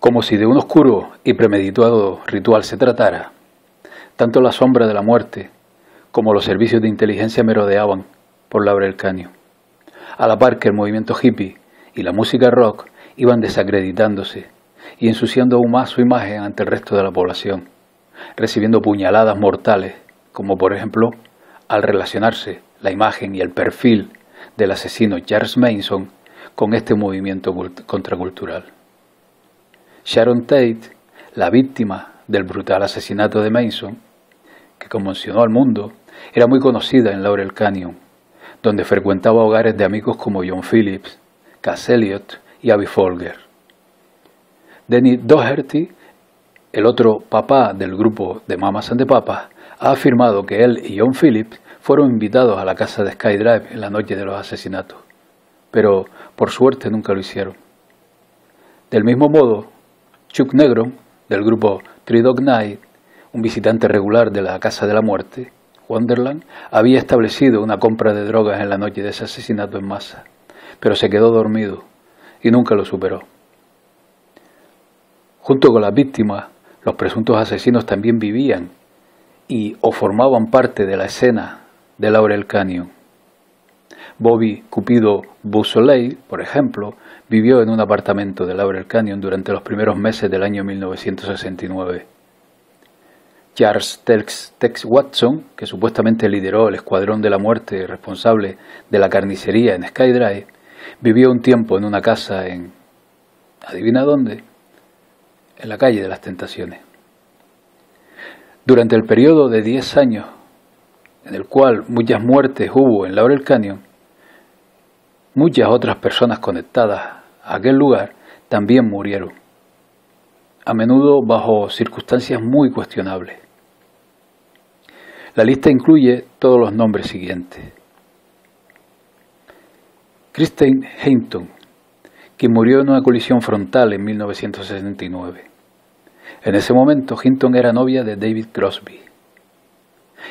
Como si de un oscuro y premeditado ritual se tratara, tanto la sombra de la muerte como los servicios de inteligencia merodeaban por Laurel Canyon, a la par que el movimiento hippie y la música rock iban desacreditándose y ensuciando aún más su imagen ante el resto de la población, recibiendo puñaladas mortales, como por ejemplo al relacionarse la imagen y el perfil del asesino Charles Manson con este movimiento contracultural. Sharon Tate, la víctima del brutal asesinato de Manson, que conmocionó al mundo, era muy conocida en Laurel Canyon, donde frecuentaba hogares de amigos como John Phillips, Cass Elliot y Abby Folger. Dennis Doherty, el otro papá del grupo de Mamas and the Papas, ha afirmado que él y John Phillips fueron invitados a la casa de Sky Drive en la noche de los asesinatos, pero por suerte nunca lo hicieron. Del mismo modo, Chuck Negron, del grupo Three Dog Night, un visitante regular de la Casa de la Muerte, Wonderland, había establecido una compra de drogas en la noche de ese asesinato en masa, pero se quedó dormido y nunca lo superó. Junto con las víctimas, los presuntos asesinos también vivían y o formaban parte de la escena de Laurel Canyon. Bobby Cupido Beausoleil, por ejemplo, vivió en un apartamento de Laurel Canyon durante los primeros meses del año 1969. Charles Tex Watson, que supuestamente lideró el escuadrón de la muerte responsable de la carnicería en Sky Drive, vivió un tiempo en una casa en, ¿adivina dónde? En la calle de las Tentaciones. Durante el periodo de 10 años, en el cual muchas muertes hubo en Laurel Canyon, muchas otras personas conectadas a aquel lugar también murieron, a menudo bajo circunstancias muy cuestionables. La lista incluye todos los nombres siguientes. Christine Hinton, quien murió en una colisión frontal en 1969. En ese momento, Hinton era novia de David Crosby.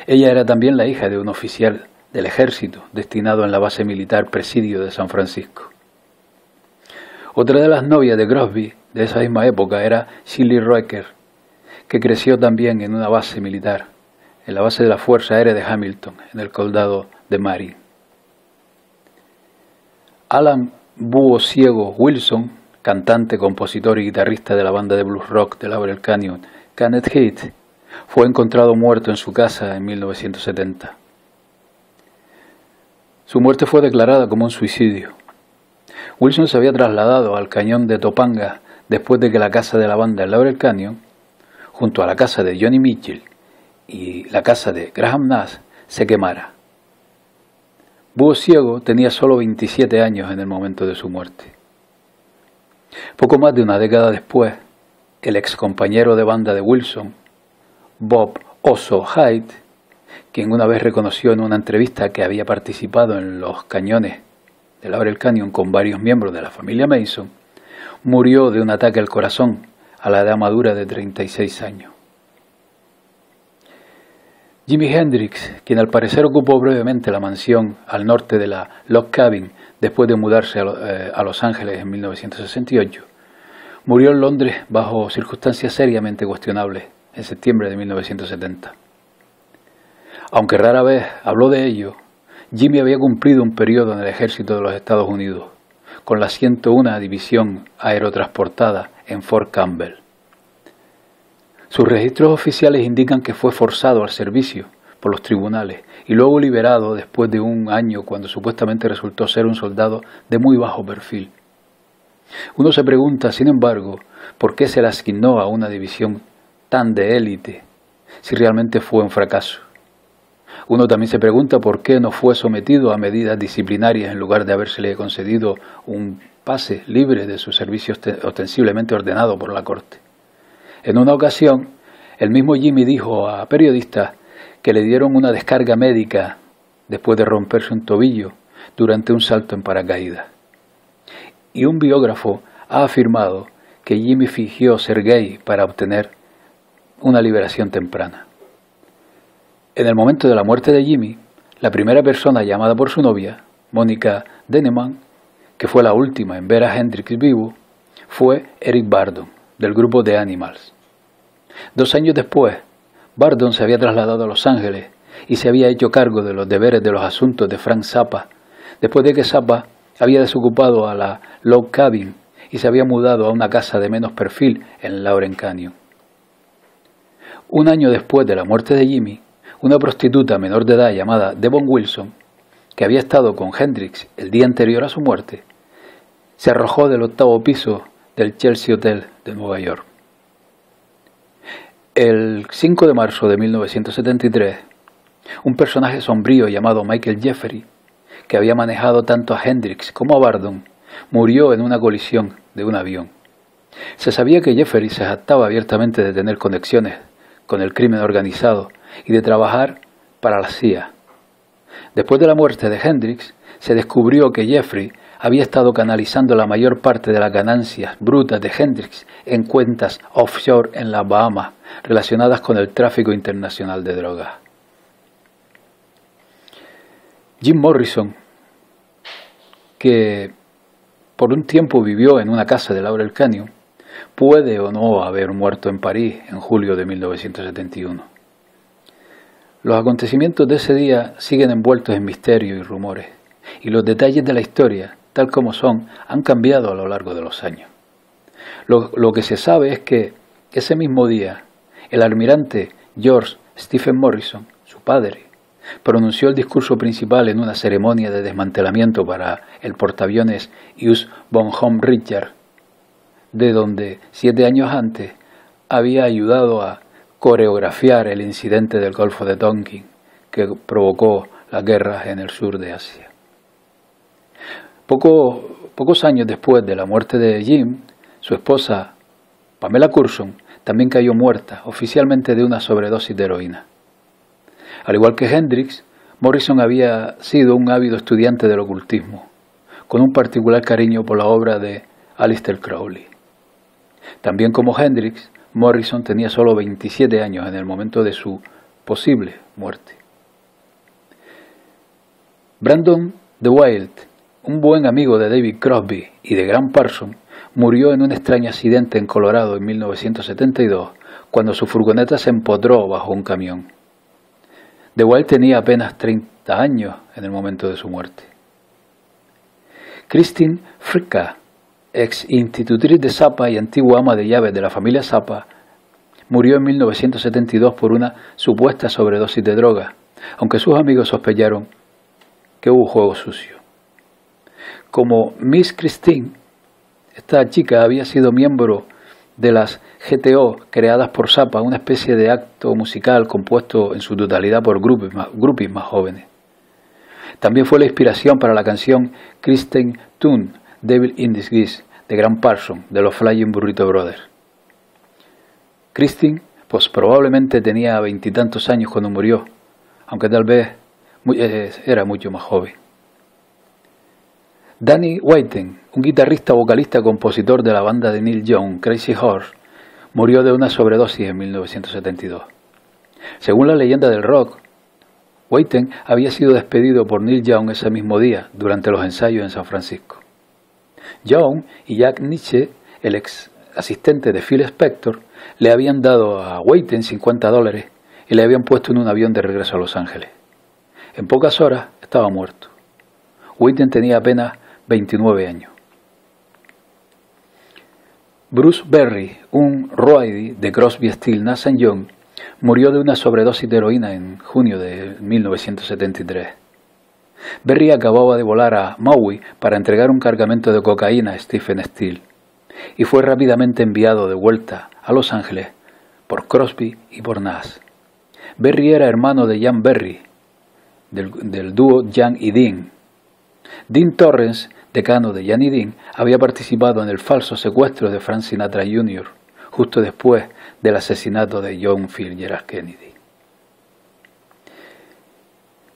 Ella era también la hija de un oficial del ejército destinado en la base militar Presidio de San Francisco. Otra de las novias de Crosby de esa misma época era Shirley Roecker, que creció también en una base militar, en la base de la Fuerza Aérea de Hamilton, en el condado de Marin. Alan Búho Ciego Wilson, cantante, compositor y guitarrista de la banda de blues rock de Laurel Canyon, Canet Heat, fue encontrado muerto en su casa en 1970. Su muerte fue declarada como un suicidio. Wilson se había trasladado al cañón de Topanga después de que la casa de la banda en Laurel Canyon, junto a la casa de Johnny Mitchell y la casa de Graham Nash, se quemara. Búho Ciego tenía solo 27 años en el momento de su muerte. Poco más de una década después, el ex compañero de banda de Wilson, Bob Oso Hyde, quien una vez reconoció en una entrevista que había participado en los cañones de Laurel Canyon con varios miembros de la familia Manson, murió de un ataque al corazón a la edad madura de 36 años. Jimi Hendrix, quien al parecer ocupó brevemente la mansión al norte de la Log Cabin después de mudarse a Los Ángeles en 1968, murió en Londres bajo circunstancias seriamente cuestionables en septiembre de 1970. Aunque rara vez habló de ello, Jimi había cumplido un periodo en el ejército de los Estados Unidos, con la 101 División Aerotransportada en Fort Campbell. Sus registros oficiales indican que fue forzado al servicio por los tribunales y luego liberado después de un año cuando supuestamente resultó ser un soldado de muy bajo perfil. Uno se pregunta, sin embargo, por qué se le asignó a una división tan de élite si realmente fue un fracaso. Uno también se pregunta por qué no fue sometido a medidas disciplinarias en lugar de habérsele concedido un pase libre de su servicio ostensiblemente ordenado por la corte. En una ocasión, el mismo Jimi dijo a periodistas que le dieron una descarga médica después de romperse un tobillo durante un salto en paracaídas. Y un biógrafo ha afirmado que Jimi fingió ser gay para obtener una liberación temprana. En el momento de la muerte de Jimi, la primera persona llamada por su novia, Monica Denneman, que fue la última en ver a Hendrix vivo, fue Eric Burdon, del grupo The Animals. 2 años después, Bardon se había trasladado a Los Ángeles y se había hecho cargo de los deberes de los asuntos de Frank Zappa, después de que Zappa había desocupado a la Log Cabin y se había mudado a una casa de menos perfil en Lauren Canyon. 1 año después de la muerte de Jimmy, una prostituta menor de edad llamada Devon Wilson, que había estado con Hendrix el día anterior a su muerte, se arrojó del 8º piso del Chelsea Hotel de Nueva York. El 5 de marzo de 1973, un personaje sombrío llamado Michael Jeffrey, que había manejado tanto a Hendrix como a Bardon, murió en una colisión de un avión. Se sabía que Jeffrey se jactaba abiertamente de tener conexiones con el crimen organizado y de trabajar para la CIA. Después de la muerte de Hendrix, se descubrió que Jeffrey había estado canalizando la mayor parte de las ganancias brutas de Hendrix en cuentas offshore en las Bahamas, relacionadas con el tráfico internacional de drogas. Jim Morrison, que por un tiempo vivió en una casa de Laurel Canyon, puede o no haber muerto en París en julio de 1971. Los acontecimientos de ese día siguen envueltos en misterio y rumores, y los detalles de la historia, tal como son, han cambiado a lo largo de los años. Lo que se sabe es que ese mismo día, el almirante George Stephen Morrison, su padre, pronunció el discurso principal en una ceremonia de desmantelamiento para el portaaviones US von Horn Richard, de donde 7 años antes había ayudado a coreografiar el incidente del Golfo de Tonkin que provocó las guerras en el sur de Asia. Pocos años después de la muerte de Jim, su esposa Pamela Curson también cayó muerta, oficialmente de una sobredosis de heroína. Al igual que Hendrix, Morrison había sido un ávido estudiante del ocultismo, con un particular cariño por la obra de Aleister Crowley. También como Hendrix, Morrison tenía solo 27 años en el momento de su posible muerte. Brandon DeWitt, un buen amigo de David Crosby y de Grant Parsons, murió en un extraño accidente en Colorado en 1972, cuando su furgoneta se empotró bajo un camión. DeWitt tenía apenas 30 años en el momento de su muerte. Christine Fricka, ex institutriz de Zappa y antigua ama de llaves de la familia Zappa, murió en 1972 por una supuesta sobredosis de droga, aunque sus amigos sospecharon que hubo juego sucio. Como Miss Christine, esta chica había sido miembro de las GTO creadas por Zappa, una especie de acto musical compuesto en su totalidad por groupies más jóvenes. También fue la inspiración para la canción Christine Tune, Devil in Disguise, de Grant Parsons, de los Flying Burrito Brothers. Christine, pues probablemente tenía 20 y tantos años cuando murió, aunque tal vez era mucho más joven. Danny Whiten, un guitarrista, vocalista, compositor de la banda de Neil Young, Crazy Horse, murió de una sobredosis en 1972. Según la leyenda del rock, Whiten había sido despedido por Neil Young ese mismo día, durante los ensayos en San Francisco. Young y Jack Nitzsche, el ex asistente de Phil Spector, le habían dado a Whiten $50 y le habían puesto en un avión de regreso a Los Ángeles. En pocas horas estaba muerto. Whiten tenía apenas 29 años. Bruce Berry, un roadie de Crosby, Stills, Nash & Young, murió de una sobredosis de heroína en junio de 1973. Berry acababa de volar a Maui para entregar un cargamento de cocaína a Stephen Stills y fue rápidamente enviado de vuelta a Los Ángeles por Crosby y por Nash. Berry era hermano de Jan Berry, del dúo Jan y Dean. Dean Torrance, decano de Jan y Dean, había participado en el falso secuestro de Frank Sinatra Jr., justo después del asesinato de John Fitzgerald Kennedy.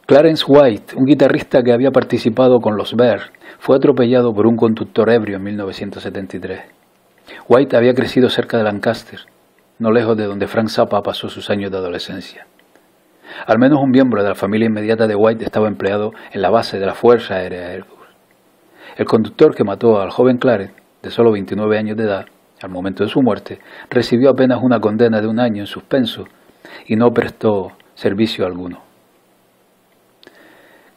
Clarence White, un guitarrista que había participado con los Bears, fue atropellado por un conductor ebrio en 1973. White había crecido cerca de Lancaster, no lejos de donde Frank Zappa pasó sus años de adolescencia. Al menos un miembro de la familia inmediata de White estaba empleado en la base de la Fuerza Aérea Air Force. El conductor que mató al joven Clarence, de solo 29 años de edad, al momento de su muerte, recibió apenas una condena de 1 año en suspenso y no prestó servicio alguno.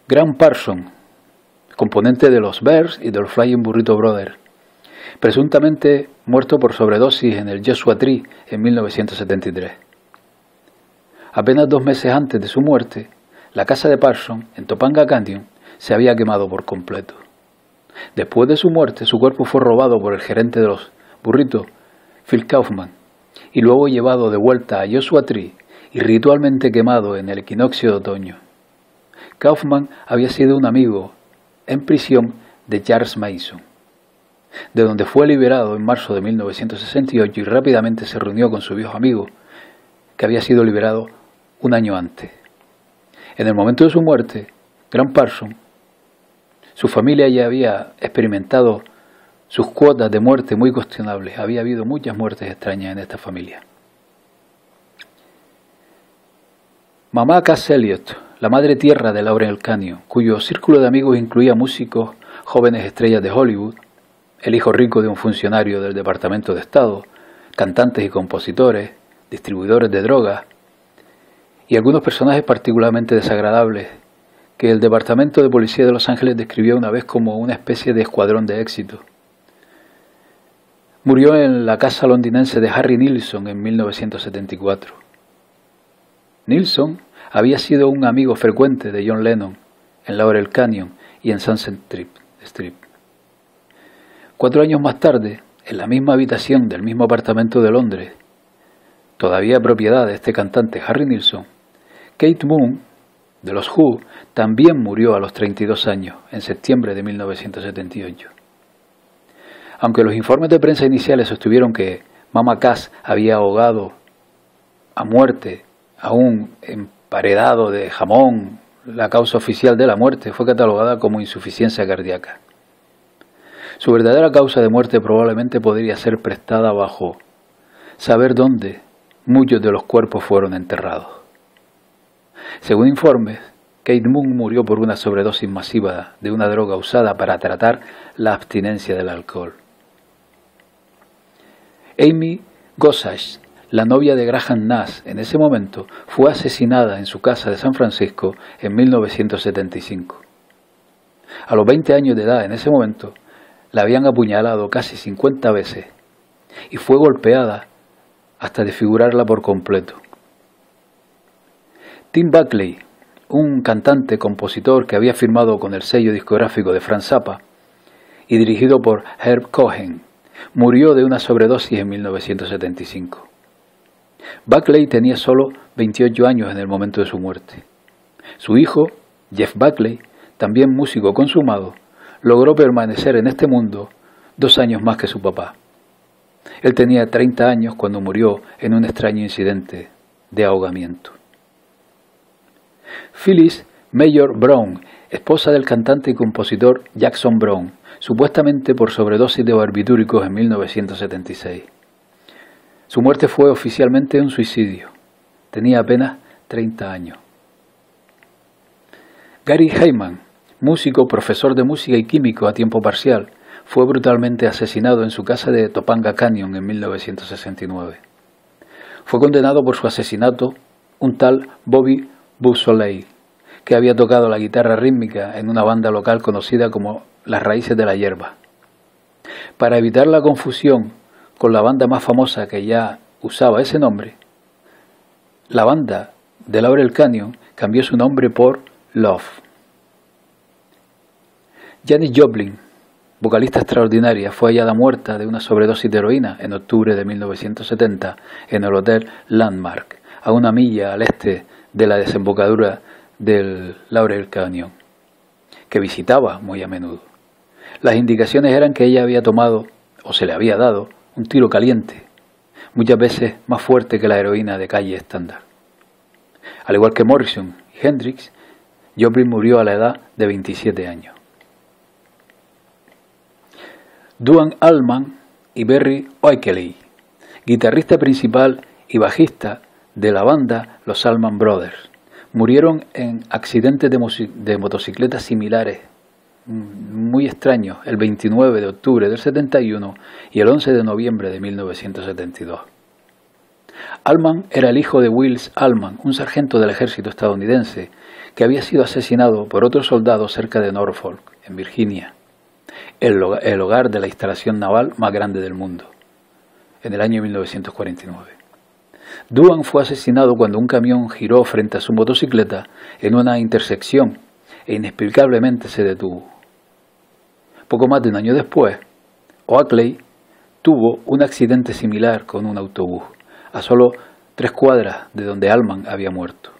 Graham Parsons, componente de los Bears y de los Flying Burrito Brothers, presuntamente muerto por sobredosis en el Joshua Tree en 1973. Apenas 2 meses antes de su muerte, la casa de Parsons, en Topanga Canyon, se había quemado por completo. Después de su muerte, su cuerpo fue robado por el gerente de los burritos, Phil Kaufman, y luego llevado de vuelta a Joshua Tree y ritualmente quemado en el equinoccio de otoño. Kaufman había sido un amigo en prisión de Charles Mason, de donde fue liberado en marzo de 1968 y rápidamente se reunió con su viejo amigo, que había sido liberado 1 año antes. En el momento de su muerte, Graham Parsons, su familia ya había experimentado sus cuotas de muerte muy cuestionables. Había habido muchas muertes extrañas en esta familia. Mamá Cass Elliot, la madre tierra de Laurel Canyon, cuyo círculo de amigos incluía músicos, jóvenes estrellas de Hollywood, el hijo rico de un funcionario del Departamento de Estado, cantantes y compositores, distribuidores de drogas, y algunos personajes particularmente desagradables que el Departamento de Policía de Los Ángeles describió una vez como una especie de escuadrón de éxito. Murió en la casa londinense de Harry Nilsson en 1974. Nilsson había sido un amigo frecuente de John Lennon en Laurel Canyon y en Sunset Strip. 4 años más tarde, en la misma habitación del mismo apartamento de Londres, todavía propiedad de este cantante Harry Nilsson, Kate Moon, de los Who, también murió a los 32 años, en septiembre de 1978. Aunque los informes de prensa iniciales sostuvieron que Mama Cass había ahogado a muerte a un emparedado de jamón, la causa oficial de la muerte fue catalogada como insuficiencia cardíaca. Su verdadera causa de muerte probablemente podría ser prestada bajo saber dónde muchos de los cuerpos fueron enterrados. Según informes, Kate Moon murió por una sobredosis masiva de una droga usada para tratar la abstinencia del alcohol. Amy Gossage, la novia de Graham Nash en ese momento, fue asesinada en su casa de San Francisco en 1975. A los 20 años de edad en ese momento, la habían apuñalado casi 50 veces y fue golpeada hasta desfigurarla por completo. Tim Buckley, un cantante, compositor que había firmado con el sello discográfico de Frank Zappa y dirigido por Herb Cohen, murió de una sobredosis en 1975. Buckley tenía solo 28 años en el momento de su muerte. Su hijo, Jeff Buckley, también músico consumado, logró permanecer en este mundo 2 años más que su papá. Él tenía 30 años cuando murió en un extraño incidente de ahogamiento. Phyllis Mayor Brown, esposa del cantante y compositor Jackson Brown, supuestamente por sobredosis de barbitúricos en 1976. Su muerte fue oficialmente un suicidio. Tenía apenas 30 años. Gary Heyman, músico, profesor de música y químico a tiempo parcial, fue brutalmente asesinado en su casa de Topanga Canyon en 1969. Fue condenado por su asesinato un tal Bobby Beausoleil, que había tocado la guitarra rítmica en una banda local conocida como Las Raíces de la Hierba. Para evitar la confusión con la banda más famosa que ya usaba ese nombre, la banda de Laurel Canyon cambió su nombre por Love. Janis Joplin, vocalista extraordinaria, fue hallada muerta de una sobredosis de heroína en octubre de 1970 en el Hotel Landmark, a 1 milla al este de la desembocadura del Laurel Canyon, que visitaba muy a menudo. Las indicaciones eran que ella había tomado, o se le había dado, un tiro caliente, muchas veces más fuerte que la heroína de calle estándar. Al igual que Morrison y Hendrix, Joplin murió a la edad de 27 años. Duane Allman y Berry Oakley, guitarrista principal y bajista de la banda Los Allman Brothers, murieron en accidentes de motocicletas similares muy extraños el 29 de octubre del 71 y el 11 de noviembre de 1972. Allman era el hijo de Wills Allman, un sargento del ejército estadounidense que había sido asesinado por otros soldados cerca de Norfolk, en Virginia, el hogar de la instalación naval más grande del mundo, en el año 1949. Duane fue asesinado cuando un camión giró frente a su motocicleta en una intersección e inexplicablemente se detuvo. Poco más de un año después, Oakley tuvo un accidente similar con un autobús, a solo 3 cuadras de donde Allman había muerto.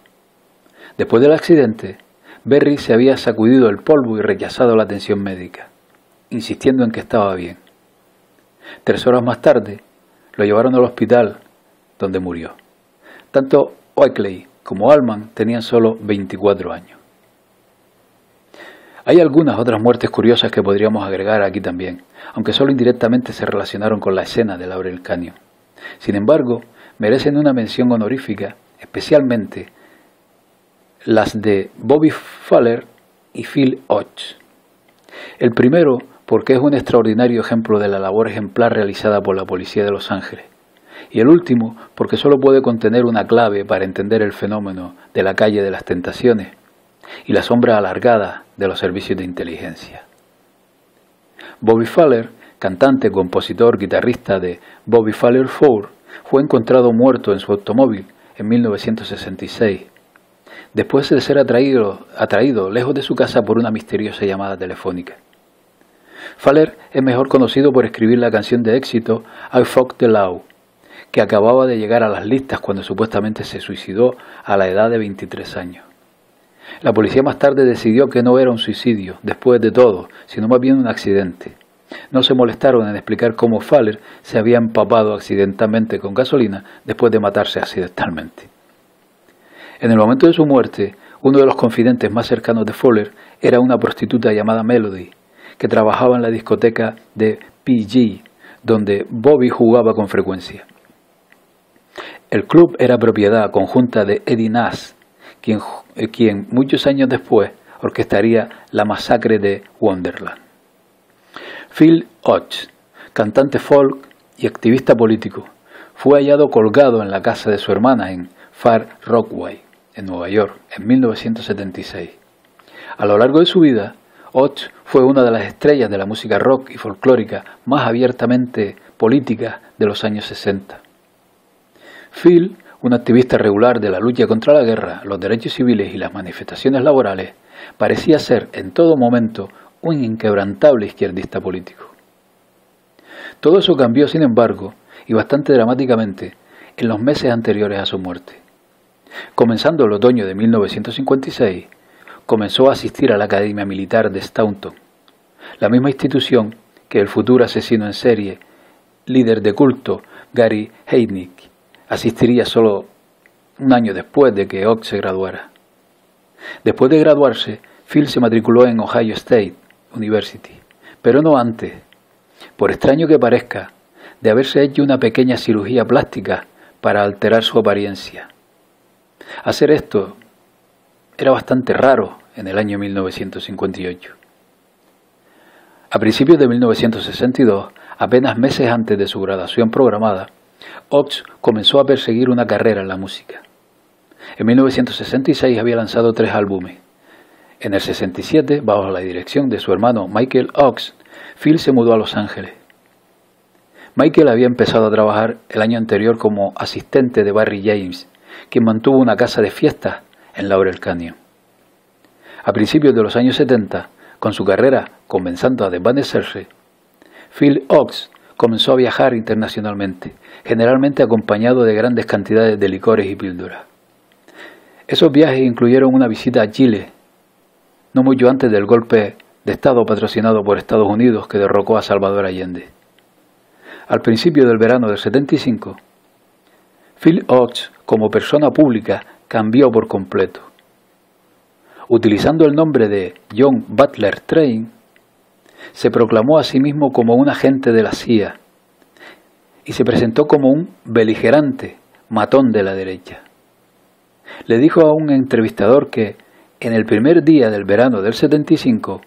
Después del accidente, Berry se había sacudido el polvo y rechazado la atención médica, insistiendo en que estaba bien. 3 horas más tarde, lo llevaron al hospital, donde murió. Tanto Oakley como Allman tenían solo 24 años. Hay algunas otras muertes curiosas que podríamos agregar aquí también, aunque solo indirectamente se relacionaron con la escena de Laurel Canyon. Sin embargo, merecen una mención honorífica, especialmente las de Bobby Fuller y Phil Ochs. El primero porque es un extraordinario ejemplo de la labor ejemplar realizada por la policía de Los Ángeles, y el último porque solo puede contener una clave para entender el fenómeno de la calle de las tentaciones y la sombra alargada de los servicios de inteligencia. Bobby Fuller, cantante, compositor, guitarrista de Bobby Fuller 4, fue encontrado muerto en su automóvil en 1966, después de ser atraído lejos de su casa por una misteriosa llamada telefónica. Fuller es mejor conocido por escribir la canción de éxito I Fucked the Law, que acababa de llegar a las listas cuando supuestamente se suicidó a la edad de 23 años. La policía más tarde decidió que no era un suicidio, después de todo, sino más bien un accidente. No se molestaron en explicar cómo Fuller se había empapado accidentalmente con gasolina después de matarse accidentalmente. En el momento de su muerte, uno de los confidentes más cercanos de Fuller era una prostituta llamada Melody, que trabajaba en la discoteca de PG, donde Bobby jugaba con frecuencia. El club era propiedad conjunta de Eddie Nash, quien muchos años después orquestaría la masacre de Wonderland. Phil Ochs, cantante folk y activista político, fue hallado colgado en la casa de su hermana en Far Rockaway, en Nueva York, en 1976. A lo largo de su vida, Ochs fue una de las estrellas de la música rock y folclórica más abiertamente política de los años 60. Phil, un activista regular de la lucha contra la guerra, los derechos civiles y las manifestaciones laborales, parecía ser en todo momento un inquebrantable izquierdista político. Todo eso cambió, sin embargo, y bastante dramáticamente, en los meses anteriores a su muerte. Comenzando el otoño de 1956, comenzó a asistir a la Academia Militar de Staunton, la misma institución que el futuro asesino en serie, líder de culto, Gary Heidnik, asistiría solo un año después de que Ochs se graduara. Después de graduarse, Phil se matriculó en Ohio State University, pero no antes, por extraño que parezca, de haberse hecho una pequeña cirugía plástica para alterar su apariencia. Hacer esto era bastante raro en el año 1958. A principios de 1962, apenas meses antes de su graduación programada, Ochs comenzó a perseguir una carrera en la música. En 1966 había lanzado 3 álbumes. En el 67, bajo la dirección de su hermano Michael Ochs, Phil se mudó a Los Ángeles. Michael había empezado a trabajar el año anterior como asistente de Barry James, quien mantuvo una casa de fiestas en Laurel Canyon. A principios de los años 70, con su carrera comenzando a desvanecerse, Phil Ochs comenzó a viajar internacionalmente, generalmente acompañado de grandes cantidades de licores y píldoras. Esos viajes incluyeron una visita a Chile, no mucho antes del golpe de Estado patrocinado por Estados Unidos que derrocó a Salvador Allende. Al principio del verano del 75, Phil Ochs, como persona pública, cambió por completo. Utilizando el nombre de John Butler Train, se proclamó a sí mismo como un agente de la CIA y se presentó como un beligerante matón de la derecha. Le dijo a un entrevistador que, en el primer día del verano del 75,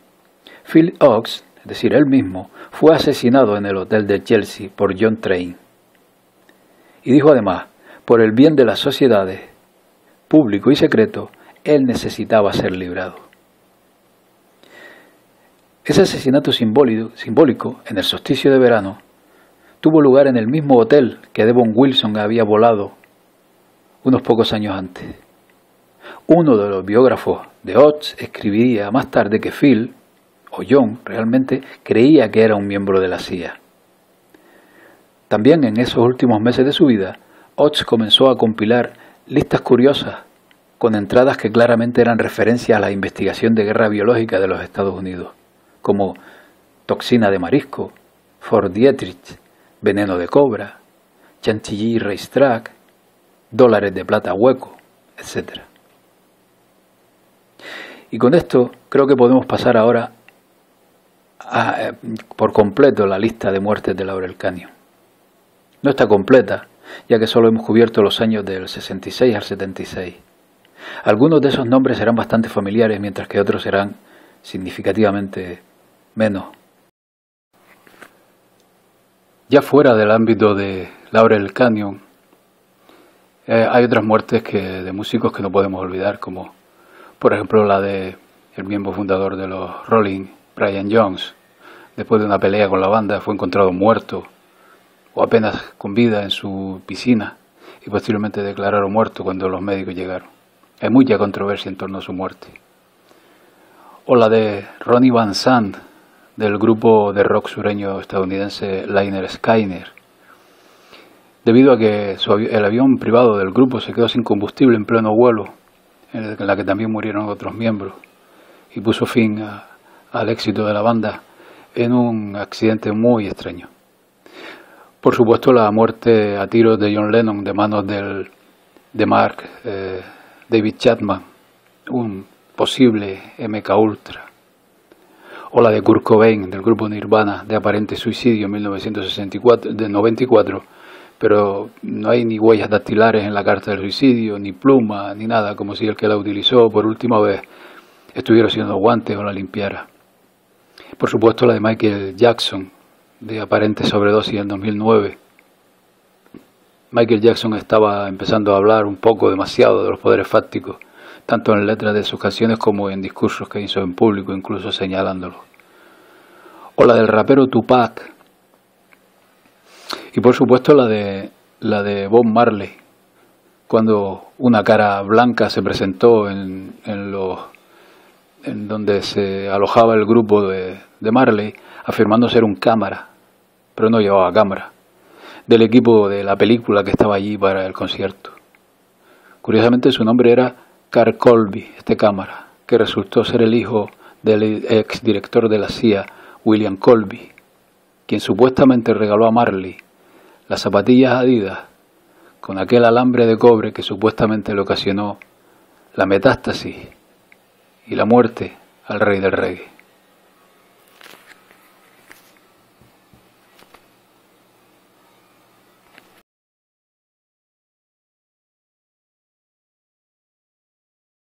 Phil Ochs, es decir, él mismo, fue asesinado en el hotel de Chelsea por John Train. Y dijo además, por el bien de las sociedades, público y secreto, él necesitaba ser librado. Ese asesinato simbólico, en el solsticio de verano, tuvo lugar en el mismo hotel que Devon Wilson había volado unos pocos años antes. Uno de los biógrafos de Ochs escribiría más tarde que Phil, o John, realmente creía que era un miembro de la CIA. También en esos últimos meses de su vida, Ochs comenzó a compilar listas curiosas con entradas que claramente eran referencia a la investigación de guerra biológica de los Estados Unidos, como toxina de marisco, Fort Dietrich, veneno de cobra, chantilly racetrack, dólares de plata hueco, etc. Y con esto creo que podemos pasar ahora por completo la lista de muertes de Laurel Canyon. No está completa, ya que solo hemos cubierto los años del 66 al 76. Algunos de esos nombres serán bastante familiares, mientras que otros serán significativamente menos. Ya fuera del ámbito de Laurel Canyon, hay otras muertes de músicos que no podemos olvidar, como por ejemplo la de el miembro fundador de los Rolling, Brian Jones. Después de una pelea con la banda fue encontrado muerto o apenas con vida en su piscina y posteriormente declarado muerto cuando los médicos llegaron. Hay mucha controversia en torno a su muerte. O la de Ronnie Van Zant, del grupo de rock sureño estadounidense Lynyrd Skynyrd, debido a que el avión privado del grupo se quedó sin combustible en pleno vuelo, en la que también murieron otros miembros, y puso fin al éxito de la banda en un accidente muy extraño. Por supuesto, la muerte a tiros de John Lennon de manos de Mark David Chapman, un posible MK Ultra. O la de Kurt Cobain, del grupo Nirvana, de aparente suicidio en 1994, pero no hay ni huellas dactilares en la carta del suicidio, ni pluma, ni nada, como si el que la utilizó por última vez estuviera haciendo guantes o la limpiara. Por supuesto, la de Michael Jackson, de aparente sobredosis en 2009. Michael Jackson estaba empezando a hablar un poco demasiado de los poderes fácticos, tanto en letras de sus canciones como en discursos que hizo en público, incluso señalándolo. O la del rapero Tupac. Y por supuesto la de Bob Marley, cuando una cara blanca se presentó en donde se alojaba el grupo de Marley, afirmando ser un cámara, pero no llevaba cámara, del equipo de la película que estaba allí para el concierto. Curiosamente su nombre era Carl Colby, este cámara, que resultó ser el hijo del exdirector de la CIA, William Colby, quien supuestamente regaló a Marley las zapatillas Adidas con aquel alambre de cobre que supuestamente le ocasionó la metástasis y la muerte al rey del reggae.